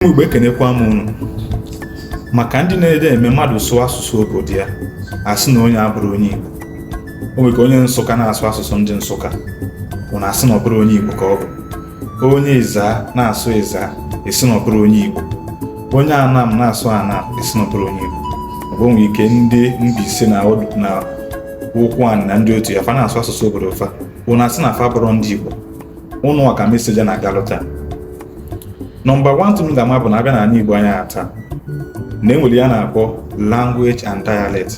Igbo ekenekwa m unu maka ndị na-ede eme mmadụ sụọ asụsụ obodo ya asị na onye abụrụ onye Igbo. O nwere ka onye Nsụka na-asụ asụsụ ndị Nsụka ọ na-asị na ọ bụrụ onye Igbo ka ọ bụ. Onye Ịza na-asụ Ịza esi na ọ bụrụ onye Igbo. Onye Anam na-asụ Anam esi na ọ bụrụ onye Igbo. Ọ bụ nwere ike ndị Mbaise na ụkwụ anyị na ndị otu ya fa na-asụ asụsụ obodo fa ọ na-asị na fa bụrụ ndị Igbo. Ụnụ ọka meseja na-agalụta. Nọmba 1 tụm ga-ama bụ na abịa n'ala Igbo anyị ata na enwere ya na-akpọ language and dialect.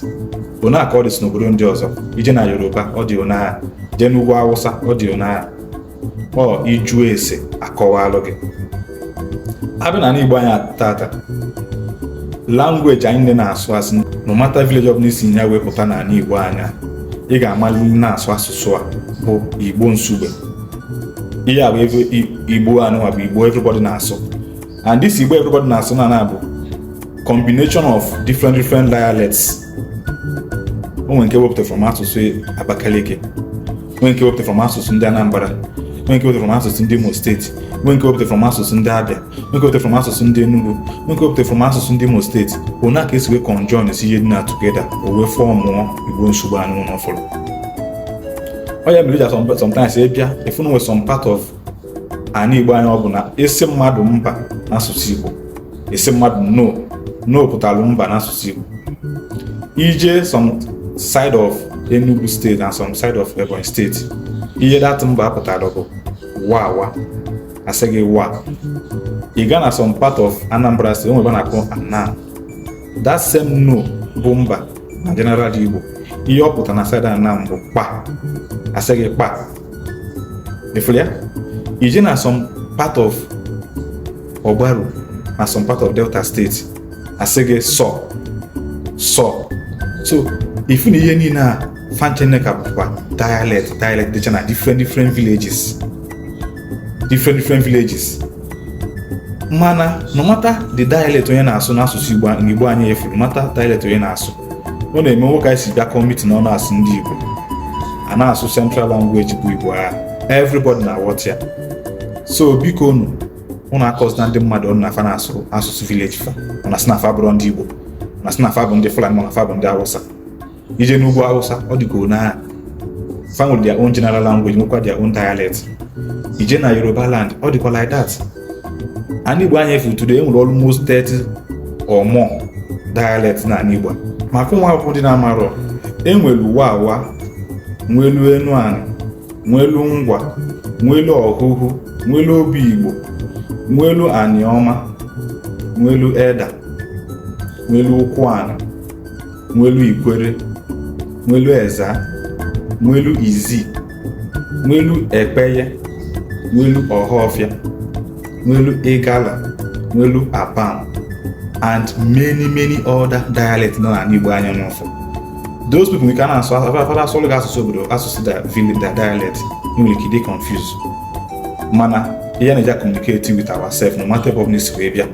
Ọ na-aka ọ dị n'obodo ndị ọzọ. Ije na Yoruba ọ dị onagha, jee n'ugwu Awụsa ọ dị onagha. Ọ iju ese akọwalụ gị. Abịa n'ala Igbo anyị ata language anyị na-asụ asị no matter village of n'isi ya wepụta n'ala Igbo anya ị ga-amalite na-asụ asụsụ a bụ Igbo Nsugbe. Ihe a bụ Igbo anụwa bụ Igbo everybody na-asụ, and this Igbo everybody na-asụ na bụ combination of different dialects. O nwere nke wepụtara from asụsụ Abakaliki, nwere nke wepụtara from asụsụ ndị Anambra, nwere nke wepụtara from asụsụ ndị Imo steeti, nwere nke wepụtara from asụsụ ndị Abia, nwere nke wepụtara from asụsụ ndị Enugu, nwere nke wepụtara from asụsụ ndị Imo steeti. Ona ka esi wee conjoin si ihe dị na together o wee fọmụọ Igbo Nsugbe anụ n'ọfụrụ. Oya mere sometimes bịa if no some part of ani Igbo anyị ọ bụ na isi mmadụ mba n'asụsụ Igbo, isi mmadụ no pụtara mba n'asụsụ Igbo. Ije some side of Enugu state and some side of Ebonyi state, ihe dat mba pụtara bụ wa asị gị wa. Ị gaa na some part of Anambra state onwe ebe na-akpọ Ana, that same no bụ mba na general Igbo. Ihe ọ pụtara na side Anam bụ kpa, asị gị kpa. Ifụrụ ya? Ije na some part of Ogbaru na some part of Delta state, asị gị sọ. So ifu na ihe niile a fancheneka bụkwa dialect dịcha na different villages. Mana no matter the dialect onye na-asụ n'asụsụ Igbo anyị efuru, mata dialect onye na-asụ, ọ na-eme nwoke anyị si bịa kọmiti na ọ na-asụ ndị Igbo a na-asụ central language bụ Igbo ha, everybody na-aghọta ya. So biko unu akọzina ndị mmadụ ọnụ na fa na-asụ asụsụ village fa, ọ na-asị na fa bụrụ ndị Igbo, ọ na-asị na fa bụ ndị Fulani, ọ na fa bụ ndị Awụsa. Ije n'ugwu Awụsa ọ dị ka onagha, fa nwere their own general language, nwekwa their own dialect. Ije na Yoruba land ọ dịkwa like that. Anyị Igbo anyị efu today enwere almost 30 or more dialect na anyị Igbo. Maka ụmụ akwụkwọ dị na-amarọ, enwelu wawa, nwelu enu anị, nwelu ngwa, nwelu ọhụhụ, nwelu obi Igbo, nwelu anị ọma, nwelu eda, nwelu ụkwụ anị, nwelu ikwere, nwelu eza, nwelu izi, nwelu ekpeye, nwelu ọhọfịa, nwelu igala, nwelu apam, and many other dialects nọ na Igbo anya n'ọfọ. Those people we can answer asụsụ obodo, asụsụ dialect, you will get confused. Mana ihe na-eji communicate with ourselves no matter what needs wee bịa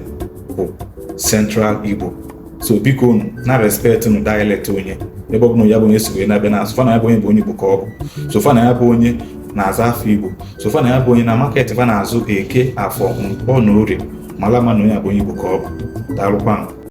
bụ Central Igbo. So biko unu na respect unu dialect onye ebe ọ bụla ya bụ onye si wee na-abịa na asụ fa na ya bụ onye bụ onye Igbo ka ọ bụ, so fa na ya bụ onye na-aza afọ Igbo, so fa na ya bụ onye na market fa na-azụ Eke, Afọ, Nkwọ na Orie, mala ma na onye bụ onye Igbo ka ọ bụ. Daalụkwanụ.